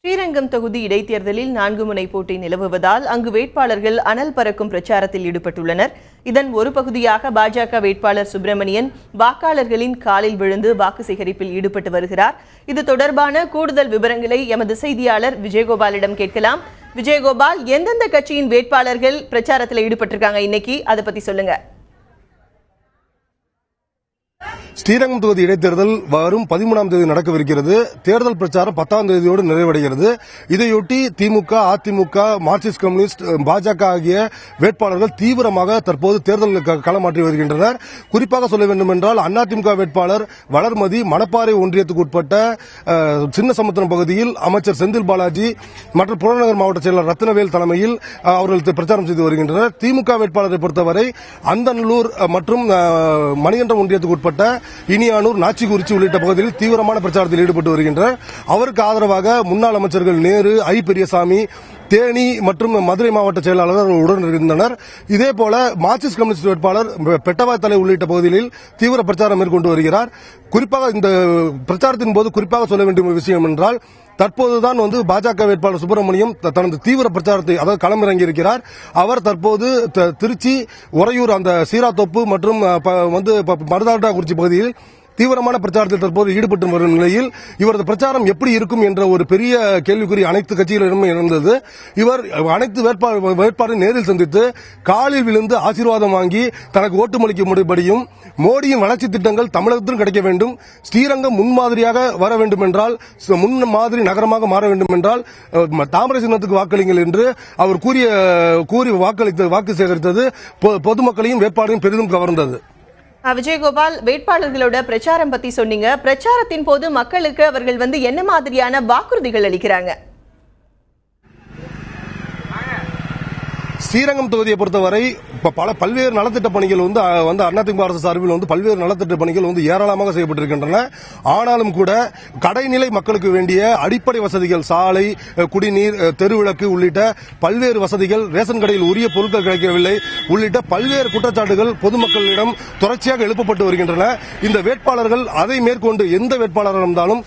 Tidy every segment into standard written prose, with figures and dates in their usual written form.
ஸ்ரீரங்கம் தொகுதி இடைத்தேர்தலில் 4 முனை போட்டி நிலவுவதால் அங்கு வேட்பாளர்கள் அனல் பறக்கும் பிரச்சாரத்தில் ஈடுபட்டுள்ளனர். இதன் ஒரு பகுதியாக பாஜக வேட்பாளர் சுப்பிரமணியன் வாக்காளர்களின் காலில் விழுந்து வாக்கு சேகரிப்பில் ஈடுபட்டு வருகிறார். இது தொடர்பான கூடுதல் விவரங்களை எமது செய்தியாளர் விஜயகோபாலிடம் கேட்கலாம். விஜயகோபால், எந்தெந்த கட்சியின் வேட்பாளர்கள் பிரச்சாரத்தில் ஈடுபட்டிருக்காங்க இன்னைக்கு, அதை பத்தி சொல்லுங்க. ஸ்ரீரங்கம் தொகுதி இடைத்தேர்தல் வரும் 13ஆம் தேதி நடக்கவிருக்கிறது. தேர்தல் பிரச்சாரம் 10ஆம் தேதியோடு நிறைவடைகிறது. இதையொட்டி திமுக, அதிமுக, மார்க்சிஸ்ட் கம்யூனிஸ்ட், பாஜக ஆகிய வேட்பாளர்கள் தீவிரமாக தற்போது தேர்தல் களமாற்றி வருகின்றனர். குறிப்பாக சொல்ல வேண்டும் என்றால் அதிமுக வேட்பாளர் வளர்மதி மணப்பாறை ஒன்றியத்துக்கு உட்பட்ட சின்னசமுத்திரம் பகுதியில் அமைச்சர் செந்தில் பாலாஜி மற்றும் புறநகர் மாவட்ட செயலர் ரத்னவேல் தலைமையில் அவர்கள் பிரச்சாரம் செய்து வருகின்றனர். திமுக வேட்பாளரை பொறுத்தவரை அந்தநல்லூர் மற்றும் மணிகண்டம் ஒன்றியத்துக்கு உட்பட்ட இனியானூர், நாச்சிக்குறிச்சி உள்ளிட்ட பகுதியில் தீவிரமான பிரச்சாரத்தில் ஈடுபட்டு வருகின்றனர். அவருக்கு ஆதரவாக முன்னாள் அமைச்சர்கள் நேரு, ஐ பெரியசாமி, தேனி மற்றும் மதுரை மாவட்ட செயலாளர் உடன் இருந்தனர். இதேபோல மார்க்சிஸ்ட் கம்யூனிஸ்ட் வேட்பாளர் பெட்டவாய்த்தலை உள்ளிட்ட பகுதிகளில் தீவிர பிரச்சாரம் மேற்கொண்டு வருகிறார். குறிப்பாக இந்த பிரச்சாரத்தின் போது குறிப்பாக சொல்ல வேண்டிய விஷயம் என்றால், தற்போதுதான் பாஜக வேட்பாளர் சுப்பிரமணியம் தனது தீவிர பிரச்சாரத்தை அதாவது களமிறங்கியிருக்கிறார். அவர் தற்போது திருச்சி, உறையூர், அந்த சீராத்தோப்பு மற்றும் மருதாட்டாக்குறிச்சி பகுதியில் தீவிரமான பிரச்சாரத்தில் தற்போது ஈடுபட்டு வரும் நிலையில் இவரது பிரச்சாரம் எப்படி இருக்கும் என்ற ஒரு பெரிய கேள்விக்குறி அனைத்து கட்சிகளிடமும் இருந்தது. இவர் அனைத்து வேட்பாளரை நேரில் சந்தித்து காலில் விழுந்து ஆசீர்வாதம் வாங்கி தனக்கு ஓட்டுமளிக்க முடிபடியும், மோடியின் வளர்ச்சி திட்டங்கள் தமிழகத்திலும் கிடைக்க வேண்டும், ஸ்ரீரங்கம் முன்மாதிரியாக வர வேண்டும் என்றால், முன்மாதிரி நகரமாக மாற வேண்டும் என்றால் தாமரை சின்னத்துக்கு வாக்களிங்கள் என்று அவர் கூறி வாக்கு சேகரித்தது பொதுமக்களையும் வேட்பாளரையும் பெரிதும் கவர்ந்தது. விஜயகோபால், வேட்பாளர்களோட பிரச்சாரம் பத்தி சொன்னீங்க. பிரச்சாரத்தின் போது மக்களுக்கு அவர்கள் என்ன மாதிரியான வாக்குறுதிகள் அளிக்கிறாங்க? ஸ்ரீரங்கம் தொகுதியை பொறுத்தவரை பல்வேறு நலத்திட்ட பணிகள் அதிமுக அரசு சார்பில் பல்வேறு நலத்திட்ட பணிகள் ஏராளமாக செய்யப்பட்டிருக்கின்றன. ஆனாலும் கூட கடைநிலை மக்களுக்கு வேண்டிய அடிப்படை வசதிகள், சாலை, குடிநீர், தெருவிளக்கு உள்ளிட்ட பல்வேறு வசதிகள், ரேஷன் கடையில் உரிய பொருட்கள் கிடைக்கவில்லை உள்ளிட்ட பல்வேறு குற்றச்சாட்டுகள் பொதுமக்களிடம் தொடர்ச்சியாக எழுப்பப்பட்டு வருகின்றன. இந்த வேட்பாளர்கள் அதை மேற்கொண்டு எந்த வேட்பாளராக இருந்தாலும்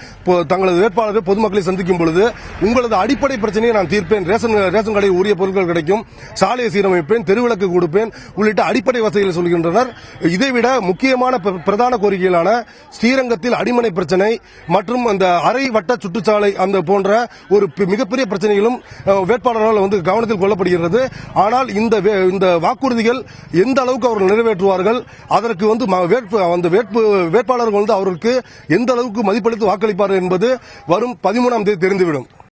தங்களது வேட்பாளர்கள் பொதுமக்களை சந்திக்கும் பொழுது, உங்களது அடிப்படை பிரச்சனையை நான் தீர்ப்பேன், ரேஷன் கடையில் உரிய பொருட்கள் கிடைக்கும், சாலையை சீரமைப்பேன், தெருவிளக்கு கொடுப்பேன் உள்ளிட்ட அடிப்படை வசதிகளை சொல்கின்றனர். இதைவிட முக்கியமான பிரதான கோரிக்கைகளான ஸ்ரீரங்கத்தில் அடிமனை பிரச்சனை மற்றும் அந்த அரை வட்ட சுற்றுச்சாலை அந்த போன்ற ஒரு மிகப்பெரிய பிரச்சனைகளும் வேட்பாளர்கள் கவனத்தில் கொள்ளப்படுகிறது. ஆனால் இந்த வாக்குறுதிகள் எந்த அளவுக்கு அவர்கள் நிறைவேற்றுவார்கள், அதற்கு வேட்பாளர்கள் அவர்களுக்கு எந்த அளவுக்கு மதிப்பளித்து வாக்களிப்பார்கள் என்பது வரும் 13ஆம் தேதி தெரிந்துவிடும்.